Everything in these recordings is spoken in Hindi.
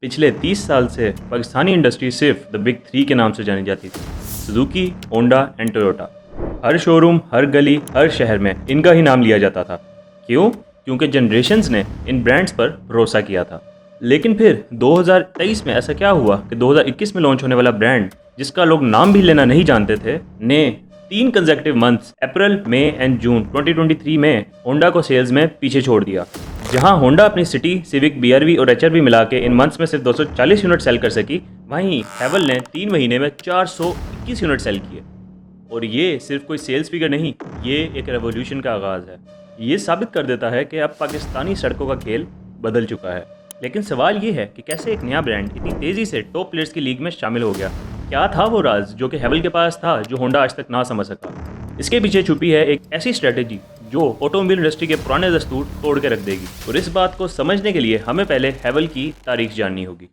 पिछले 30 साल से पाकिस्तानी इंडस्ट्री सिर्फ द बिग थ्री के नाम से जानी जाती थी, सुजुकी, होंडा एंड टोयोटा। हर शोरूम, हर गली, हर शहर में इनका ही नाम लिया जाता था। क्यों? क्योंकि जनरेशन्स ने इन ब्रांड्स पर भरोसा किया था। लेकिन फिर 2023 में ऐसा क्या हुआ कि 2021 में लॉन्च होने वाला ब्रांड, जिसका लोग नाम भी लेना नहीं जानते थे, ने 3 consecutive months April, May and June 2023 में होंडा को सेल्स में पीछे छोड़ दिया। जहां होंडा अपनी सिटी, सिविक, बीआरवी और एचआरवी मिला के इन मंथ्स में सिर्फ 240 यूनिट सेल कर सकी, वहीं हैवल ने 3 महीने में 421 यूनिट सेल किए। और ये सिर्फ कोई सेल्स फिगर नहीं, ये एक रेवोल्यूशन का आगाज़ है। ये साबित कर देता है कि अब पाकिस्तानी सड़कों का खेल बदल चुका है। लेकिन सवाल ये है कि कैसे एक नया ब्रांड इतनी तेज़ी से टॉप प्लेयर्स की लीग में शामिल हो गया। क्या था वो राज जो कि हैवल के पास था, जो होंडा आज तक ना समझ सका? इसके पीछे छुपी है एक ऐसी स्ट्रेटेजी जो ऑटोमोबाइल इंडस्ट्री के पुराने दस्तूर तोड़ के रख देगी। और इस बात को समझने के लिए हमें पहले हैवल की तारीख जाननी होगी।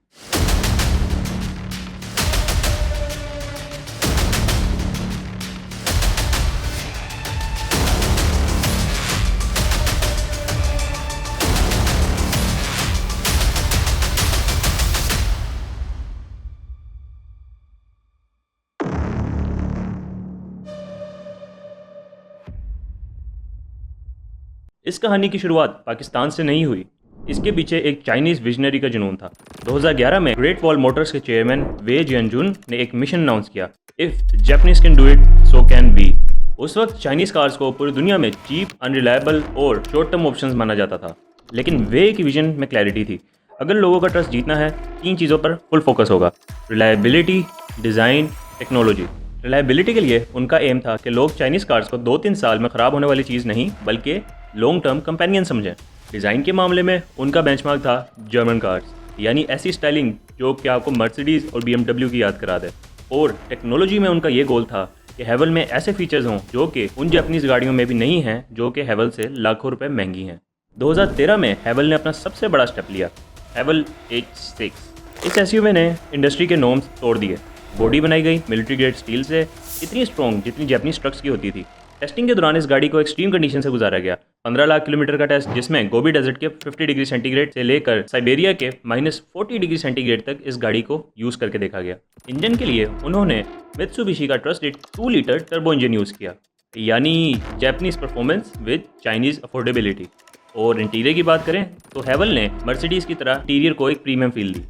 इस कहानी की शुरुआत पाकिस्तान से नहीं हुई। इसके पीछे एक चाइनीज़ विजनरी का जुनून था। 2011 में ग्रेट वॉल मोटर्स के चेयरमैन वे जियनजुन ने एक मिशन अनाउंस किया, if Japanese can do it so can we. उस वक्त चाइनीज़ कार्स को पूरी दुनिया में चीप, अनरिलायबल और शॉर्ट टर्म ऑप्शंस माना जाता था। लेकिन वे की विजन में क्लैरिटी थी। अगर लोगों का ट्रस्ट जीतना है, 3 चीज़ों पर फुल फोकस होगा: रिलायबिलिटी, डिज़ाइन, टेक्नोलॉजी। रिलायबिलिटी के लिए उनका एम था कि लोग चाइनीज़ कार्स को 2-3 साल में ख़राब होने वाली चीज़ नहीं, बल्कि लॉन्ग टर्म कंपेनियन समझें। डिज़ाइन के मामले में उनका बेंचमार्क था जर्मन कार्स, यानी ऐसी स्टाइलिंग जो कि आपको मर्सिडीज़ और BMW की याद करा दे। और टेक्नोलॉजी में उनका ये गोल था कि हैवल में ऐसे फीचर्स हों जो कि उन जापानीज़ गाड़ियों में भी नहीं हैं, जो कि हैवल से लाखों रुपए महंगी हैं। 2013 में हैवल ने अपना सबसे बड़ा स्टेप लिया, हैवल H6। इस एसयूवी ने इंडस्ट्री के नॉर्म्स तोड़ दिए। बॉडी बनाई गई मिलिट्री ग्रेड स्टील से, इतनी स्ट्रॉन्ग जितनी जापानीज ट्रक्स की होती थी। टेस्टिंग के दौरान इस गाड़ी को एक्सट्रीम कंडीशन से गुजारा गया। 15 लाख किलोमीटर का टेस्ट, जिसमें गोबी डेजर्ट के 50 डिग्री सेंटीग्रेड से लेकर साइबेरिया के -40 डिग्री सेंटीग्रेड तक इस गाड़ी को यूज़ करके देखा गया। इंजन के लिए उन्होंने मित्सुबिशी का trusted 2 litre turbo engine use किया, यानी Japanese performance with Chinese affordability. और इंटीरियर की बात करें तो हैवल ने मर्सिडीज़ की तरह इंटीरियर को एक प्रीमियम फील दी।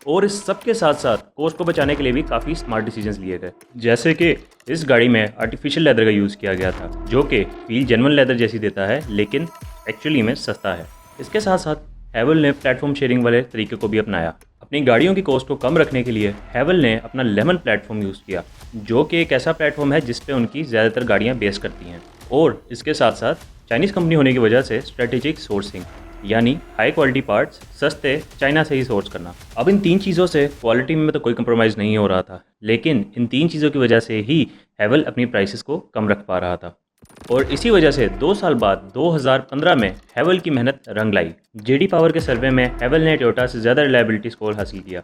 और इस सब के साथ साथ कॉस्ट को बचाने के लिए भी काफ़ी स्मार्ट डिसीजंस लिए गए, जैसे कि इस गाड़ी में आर्टिफिशियल लेदर का यूज़ किया गया था, जो कि फील जेन्युइन लेदर जैसी देता है, लेकिन एक्चुअली में सस्ता है। इसके साथ साथ हैवल ने प्लेटफॉर्म शेयरिंग वाले तरीके को भी अपनाया। अपनी गाड़ियों की कॉस्ट को कम रखने के लिए हैवल ने अपना लेमन प्लेटफॉर्म यूज़ किया, जो कि एक ऐसा प्लेटफॉर्म है जिस पे उनकी ज़्यादातर गाड़ियाँ बेस करती हैं। और इसके साथ साथ चाइनीज़ कंपनी होने की वजह से स्ट्रेटेजिक सोर्सिंग, यानी हाई क्वालिटी पार्ट्स सस्ते चाइना से ही सोर्स करना। अब इन 3 चीज़ों से क्वालिटी में तो कोई कंप्रोमाइज़ नहीं हो रहा था, लेकिन इन 3 चीज़ों की वजह से ही हैवल अपनी प्राइसेस को कम रख पा रहा था। और इसी वजह से 2 साल बाद 2015 में हैवल की मेहनत रंग लाई। जेडी पावर के सर्वे में हैवल ने टोयोटा से ज़्यादा रिलायबिलिटी स्कोर हासिल किया।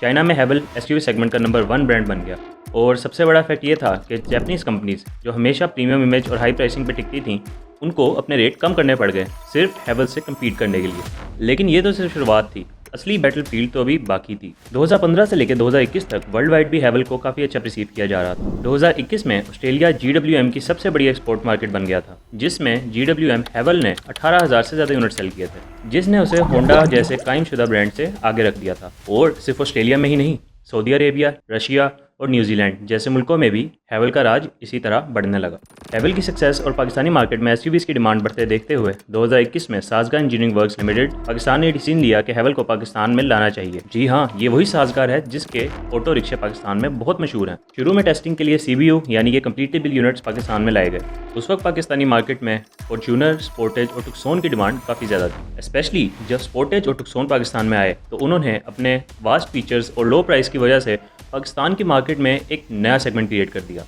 चाइना में हैवल एसयूवी सेगमेंट का नंबर 1 ब्रांड बन गया। और सबसे बड़ा फैक्ट ये था कि जापानीज़ कंपनीज जो हमेशा प्रीमियम इमेज और हाई प्राइसिंग पर टिकती थी, उनको अपने रेट कम करने पड़ गए सिर्फ हैवल से कम्पीट करने के लिए। लेकिन ये तो सिर्फ शुरुआत थी, असली बैटलफील्ड तो अभी बाकी थी। 2015 से लेकर 2021 तक वर्ल्ड वाइड भी हैवल को काफ़ी अच्छा रिसीव किया जा रहा था। 2021 में ऑस्ट्रेलिया GWM की सबसे बड़ी एक्सपोर्ट मार्केट बन गया था, जिसमें GWM हैवल ने 18,000 से ज़्यादा यूनिट सेल किए थे, जिसने उसे होंडा जैसे कायमशुदा ब्रांड से आगे रख दिया था। और सिर्फ ऑस्ट्रेलिया में ही नहीं, सऊदी अरेबिया, रशिया और न्यूजीलैंड जैसे मुल्कों में भी हैवल का राज इसी तरह बढ़ने लगा। हैवल की सक्सेस और पाकिस्तानी मार्केट में एसयूवीज़ की डिमांड बढ़ते देखते हुए 2021 में साजगार इंजीनियरिंग वर्क्स लिमिटेड पाकिस्तान ने डिसीजन लिया कि हैवल को पाकिस्तान में लाना चाहिए। जी हाँ, ये वही साजगार है जिसके ऑटो रिक्शे पाकिस्तान में बहुत मशहूर हैं। शुरू में टेस्टिंग के लिए CBU यानी कि कंप्लीटेबल यूनिट्स पाकिस्तान में लाए गए। उस वक्त पाकिस्तानी मार्केट में फॉर्च्यूनर, स्पोर्टेज और टुक्सोन की डिमांड काफ़ी ज़्यादा थी। स्पेशली जब स्पोर्टेज और टुक्सोन पाकिस्तान में आए तो उन्होंने अपने वास्ट फीचर्स और लो प्राइस की वजह से पाकिस्तान की मार्केट में एक नया सेगमेंट क्रिएट कर दिया,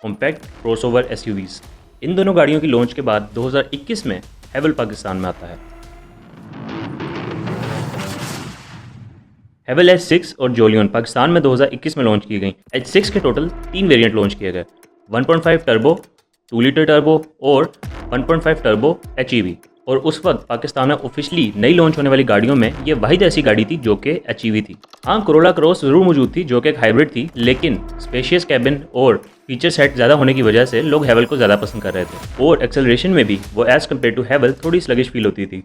कॉम्पैक्ट क्रॉसओवर एसयूवीज़। इन दोनों गाड़ियों की लॉन्च के बाद 2021 में हैवल पाकिस्तान में आता है। हैवल H6 और जोलियन पाकिस्तान में 2021 में लॉन्च की गई। H6 के टोटल 3 वेरिएंट लॉन्च किए गए, 1.5 टर्बो, 2 लीटर टर्बो और 1.5 टर्बो HEV। और उस वक्त पाकिस्तान में ऑफिशियली नई लॉन्च होने वाली गाड़ियों में ये वाहिद ऐसी गाड़ी थी जो कि एचईवी थी। हाँ, कोरोला क्रॉस जरूर मौजूद थी जो कि एक हाइब्रिड थी, लेकिन स्पेशियस कैबिन और फीचर सेट ज़्यादा होने की वजह से लोग हैवल को ज़्यादा पसंद कर रहे थे और एक्सेलरेशन में भी वो एज़ कम्पेयर टू हैवल थोड़ी स्लगिश फील होती थी।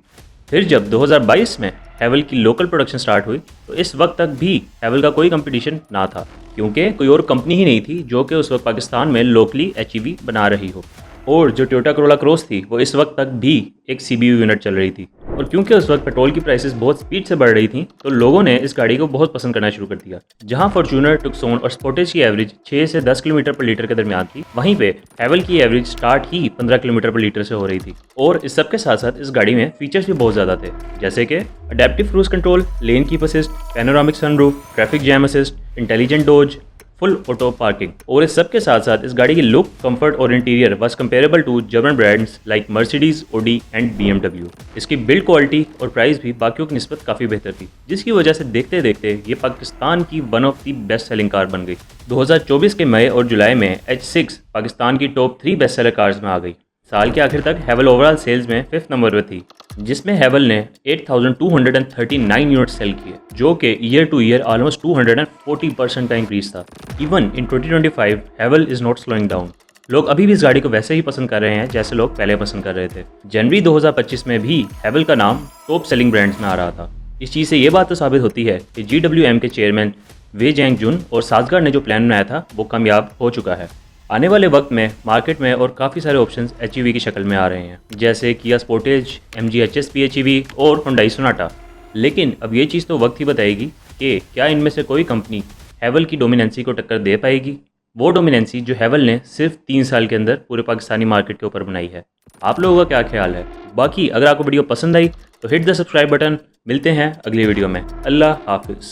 फिर जब 2022 में हैवल की लोकल प्रोडक्शन स्टार्ट हुई तो इस वक्त तक भी हैवल का कोई कंपटीशन ना था, क्योंकि कोई और कंपनी ही नहीं थी जो कि उस वक्त पाकिस्तान में लोकली एचईवी बना रही हो। और जो टोयोटा कोरोला क्रॉस थी वो इस वक्त तक भी एक सीबीयू यूनिट चल रही थी, और क्योंकि उस वक्त पेट्रोल की प्राइसेस बहुत स्पीड से बढ़ रही थी तो लोगों ने इस गाड़ी को बहुत पसंद करना शुरू कर दिया। जहां फॉर्च्यूनर, टुक्सोन और स्पोर्टेज की एवरेज 6 से 10 किलोमीटर पर लीटर के दरमियान थी, वहीं पे हैवल की एवरेज स्टार्ट ही 15 किलोमीटर पर लीटर से हो रही थी। और इस सब के साथ साथ इस गाड़ी में फीचर्स भी बहुत ज़्यादा थे, जैसे कि adaptive cruise control, lane keep assist, panoramic sunroof, traffic jam assist, intelligent dodge, full auto parking. और इस सब के साथ साथ इस गाड़ी की लुक, कंफर्ट और interior was comparable to German brands like Mercedes, Audi and BMW। इसकी बिल्ड क्वालिटी और प्राइस भी बाकियों की निस्बत काफ़ी बेहतर थी, जिसकी वजह से देखते देखते ये पाकिस्तान की one of the best selling car बन गई। 2024 के मई और जुलाई में H6 पाकिस्तान की टॉप 3 बेस्ट सेलर कार्स में आ गई। साल के आखिर तक हैवल ओवरऑल सेल्स में 5th नंबर पर थी, जिसमें हैवल ने 8,239 यूनिट सेल किए, जो कि ईयर टू ईयर ऑलमोस्ट 240% का इंक्रीज था। Even in 2025 हैवल is not slowing down. लोग अभी भी इस गाड़ी को वैसे ही पसंद कर रहे हैं जैसे लोग पहले पसंद कर रहे थे। जनवरी 2025 में भी हैवल का नाम टॉप सेलिंग ब्रांड्स में आ रहा था। इस चीज़ से ये बात तो साबित होती है कि GWM के चेयरमैन वे जियांगजुन और साजगार ने जो प्लान बनाया था वो कामयाब हो चुका है। आने वाले वक्त में मार्केट में और काफ़ी सारे ऑप्शंस एचईवी की शक्ल में आ रहे हैं, जैसे किया स्पोर्टेज, MG HSP एचईवी और हुंडई सोनाटा। लेकिन अब ये चीज़ तो वक्त ही बताएगी कि क्या इनमें से कोई कंपनी हैवल की डोमिनेंसी को टक्कर दे पाएगी, वो डोमिनेंसी जो हैवल ने सिर्फ 3 साल के अंदर पूरे पाकिस्तानी मार्केट के ऊपर बनाई है। आप लोगों का क्या ख्याल है? बाकी अगर आपको वीडियो पसंद आई तो हिट द सब्सक्राइब बटन। मिलते हैं अगली वीडियो में। अल्लाह हाफिज़।